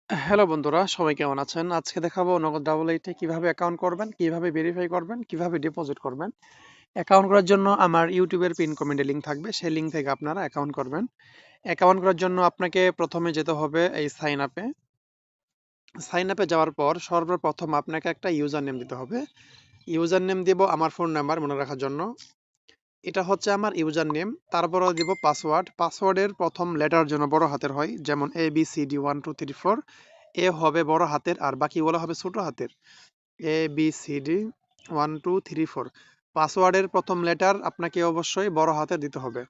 Hello বন্ধুরা, সবাই কেমন আছেন? আজকে দেখাবো নগদ ডাবল এইটে কিভাবে অ্যাকাউন্ট করবেন, কিভাবে ভেরিফাই করবেন, কিভাবে ডিপোজিট করবেন। অ্যাকাউন্ট করার জন্য আমার ইউটিউবের পিন কমেন্টে লিঙ্ক থাকবে, সেই লিঙ্ক থেকে আপনারা অ্যাকাউন্ট করবেন। অ্যাকাউন্ট করার জন্য আপনাকে প্রথমে যেতে হবে এই সাইন আপে। সাইন আপে যাওয়ার পর সর্বপ্রথম আপনাকে একটা ইউজার নেম দিতে হবে। ইউজার নেম দিব আমার ফোন নাম্বার মনে রাখার জন্য। এটা হচ্ছে আমার ইউজার নেম। তারপরে দিব পাসওয়ার্ড। পাসওয়ার্ডের প্রথম লেটার যেন বড় হাতের হয়, যেমন ABCD 1 2 3 4। এ হবে বড় হাতের আর বাকিগুলো হবে ছোট হাতের। ABCD 1 2 3 4। পাসওয়ার্ডের প্রথম লেটার আপনাকে অবশ্যই বড় হাতে দিতে হবে।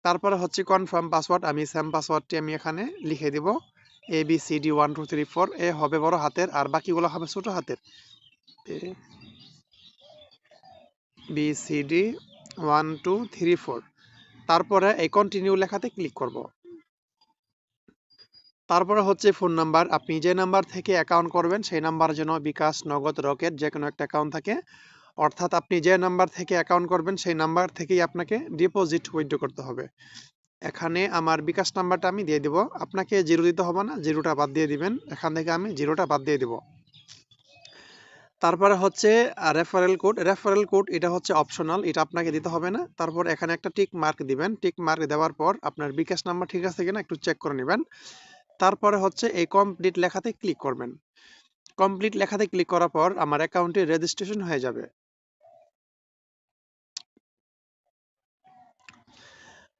তারপরে হচ্ছে কনফার্ম পাসওয়ার্ড, আমি সেম পাসওয়ার্ডটি আমি এখানে লিখে দিব। ABCD 1 2 3 4। এ হবে বড় হাতের আর বাকিগুলো হবে ছোট হাতের। ABCD 1 2 3 4। তারপরে এই কন্টিনিউ লেখাতে ক্লিক করব। তারপরে হচ্ছে ফোন নাম্বার, আপনি যে নাম্বার থেকে অ্যাকাউন্ট করবেন সেই নাম্বার যেন বিকাশ, নগদ, রকেট যে কোনো একটা অ্যাকাউন্ট থাকে। অর্থাৎ আপনি যে নাম্বার থেকে অ্যাকাউন্ট করবেন সেই নাম্বার থেকেই আপনাকে ডিপোজিট উইথড্র করতে হবে। এখানে আমার বিকাশ নাম্বারটা আমি দিয়ে দিব। আপনাকে জিরো দিতে হবে না, জিরোটা বাদ দিয়ে দিবেন। এখান থেকে আমি জিরোটা বাদ দিয়ে দিব। তারপরে হচ্ছে রেফারেল কোড। রেফারেল কোড এটা হচ্ছে অপশনাল, এটা আপনাকে দিতে হবে না। তারপর এখানে একটা টিক মার্ক দিবেন। টিক মার্ক দেওয়ার পর আপনার বিকাশ নাম্বার ঠিক আছে কিনা একটু চেক করে নেবেন। তারপরে হচ্ছে এই কমপ্লিট লেখাতে ক্লিক করবেন। কমপ্লিট লেখাতে ক্লিক করার পর আমার অ্যাকাউন্টে রেজিস্ট্রেশন হয়ে যাবে।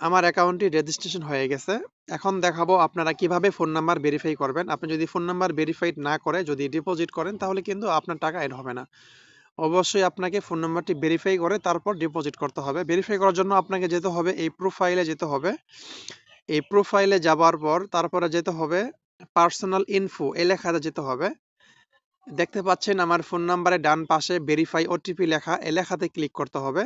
আমার অ্যাকাউন্টটি রেজিস্ট্রেশন হয়ে গেছে। এখন দেখাবো আপনারা কিভাবে ফোন নাম্বার ভেরিফাই করবেন। আপনি যদি ফোন নাম্বার ভেরিফাইড না করে যদি ডিপোজিট করেন তাহলে কিন্তু আপনার টাকা এড হবে না। অবশ্যই আপনাকে ফোন নাম্বারটি ভেরিফাই করে তারপর ডিপোজিট করতে হবে। ভেরিফাই করার জন্য আপনাকে যেতে হবে এই প্রোফাইলে যেতে হবে। এই প্রোফাইলে যাবার পর তারপরে যেতে হবে পার্সোনাল ইনফো এই লেখাতে যেতে হবে। দেখতে পাচ্ছেন আমার ফোন নাম্বারে ডান পাশে ভেরিফাই ওটিপি লেখা, এই লেখাতে ক্লিক করতে হবে।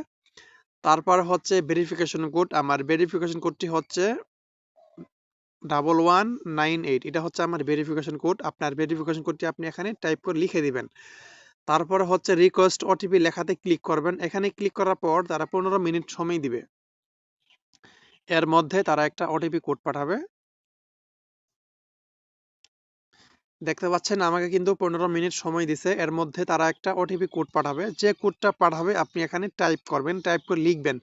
তারপর হচ্ছে ভেরিফিকেশন কোড, আমার ভেরিফিকেশন কোডটি হচ্ছে 1198। এটা হচ্ছে আমার ভেরিফিকেশন কোড। আপনার ভেরিফিকেশন কোডটি আপনি এখানে টাইপ করে লিখে দিবেন। তারপরে হচ্ছে রিকোয়েস্ট ওটিপি লেখাতে ক্লিক করবেন। এখানে ক্লিক করার পর তারা 15 মিনিট সময় দিবে। এর মধ্যে তারা একটা ওটিপি কোড পাঠাবে। দেখতে পাচ্ছেন আমাকে কিন্তু 15 মিনিট সময় দিছে। এর মধ্যে তারা একটা ওটিপি কোড পাঠাবে। যে কোডটা পাঠাবে আপনি এখানে টাইপ করবেন, টাইপ করে লিখবেন।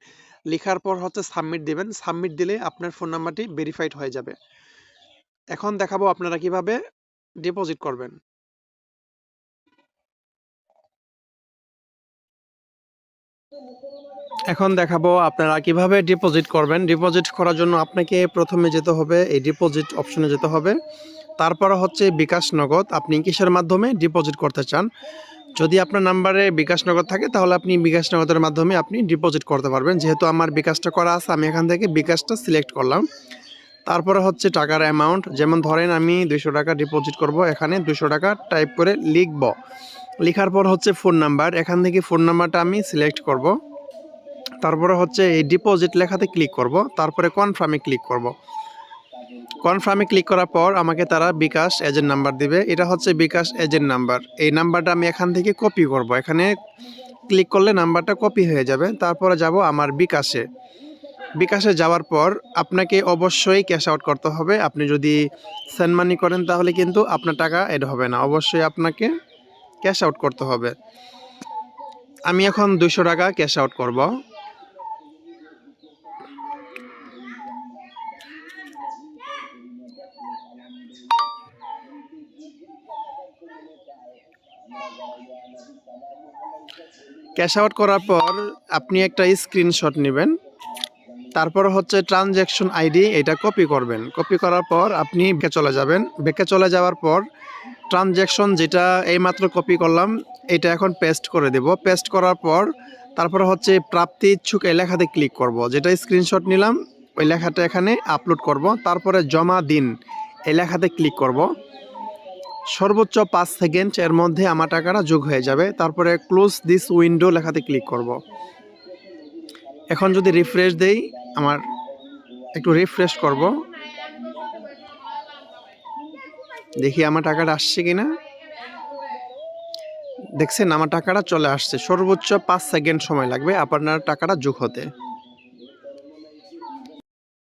লিখার পর হচ্ছে সাবমিট দিবেন। সাবমিট দিলে আপনার ফোন নাম্বারটি ভেরিফাইড হয়ে যাবে। এখন দেখাবো আপনারা কিভাবে ডিপোজিট করবেন। এখন দেখাবো আপনারা কিভাবে ডিপোজিট করবেন। ডিপোজিট করার জন্য আপনাকে প্রথমে যেতে হবে এই ডিপোজিট অপশনে যেতে হবে। তারপরে হচ্ছে বিকাশ, নগদ, আপনি কিসের মাধ্যমে ডিপোজিট করতে চান। যদি আপনার নাম্বারে বিকাশ, নগদ থাকে তাহলে আপনি বিকাশ, নগদের মাধ্যমে আপনি ডিপোজিট করতে পারবেন। যেহেতু আমার বিকাশটা করা আছে আমি এখান থেকে বিকাশটা সিলেক্ট করলাম। তারপরে হচ্ছে টাকার অ্যামাউন্ট, যেমন ধরেন আমি 200 টাকা ডিপোজিট করব। এখানে 200 টাকা টাইপ করে লিখব। লেখার পর হচ্ছে ফোন নাম্বার, এখান থেকে ফোন নাম্বারটা আমি সিলেক্ট করব। তারপরে হচ্ছে এই ডিপোজিট লেখাতে ক্লিক করব। তারপরে কনফার্মে ক্লিক করব। কনফার্মে ক্লিক করার পর আমাকে তারা বিকাশ এজেন্ট নাম্বার দিবে। এটা হচ্ছে বিকাশ এজেন্ট নাম্বার। এই নাম্বারটা আমি এখান থেকে কপি করব। এখানে ক্লিক করলে নাম্বারটা কপি হয়ে যাবে। তারপরে যাব আমার বিকাশে। বিকাশে যাওয়ার পর আপনাকে অবশ্যই ক্যাশ আউট করতে হবে। আপনি যদি সেন্ড মানি করেন তাহলে কিন্তু আপনার টাকা এড হবে না। অবশ্যই আপনাকে ক্যাশ আউট করতে হবে। আমি এখন 200 টাকা ক্যাশ আউট করব। ক্যাশ আউট করার পর আপনি একটা স্ক্রিনশট নেবেন। তারপর হচ্ছে ট্রানজ্যাকশন আইডি, এটা কপি করবেন। কপি করার পর আপনি ব্যাকে চলে যাবেন। ব্যাকে চলে যাওয়ার পর ট্রানজ্যাকশন যেটা এইমাত্র কপি করলাম এটা এখন পেস্ট করে দেব। পেস্ট করার পর তারপরে হচ্ছে প্রাপ্তি ইচ্ছুক এই লেখাতে ক্লিক করব। যেটা স্ক্রিনশট নিলাম ওই লেখাটা এখানে আপলোড করব। তারপরে জমা দিন এই লেখাতে ক্লিক করব। সর্বোচ্চ 5 সেকেন্ড এর মধ্যে আমার টাকাটা যোগ হয়ে যাবে। তারপরে ক্লোজ দিস উইন্ডো লেখাতে ক্লিক করব। এখন যদি রিফ্রেশ দেই, আমার একটু রিফ্রেশ করব, দেখি আমার টাকাটা আসছে কিনা। দেখছেন আমার টাকাটা চলে আসছে। সর্বোচ্চ 5 সেকেন্ড সময় লাগবে আপনার টাকাটা যোগ হতে।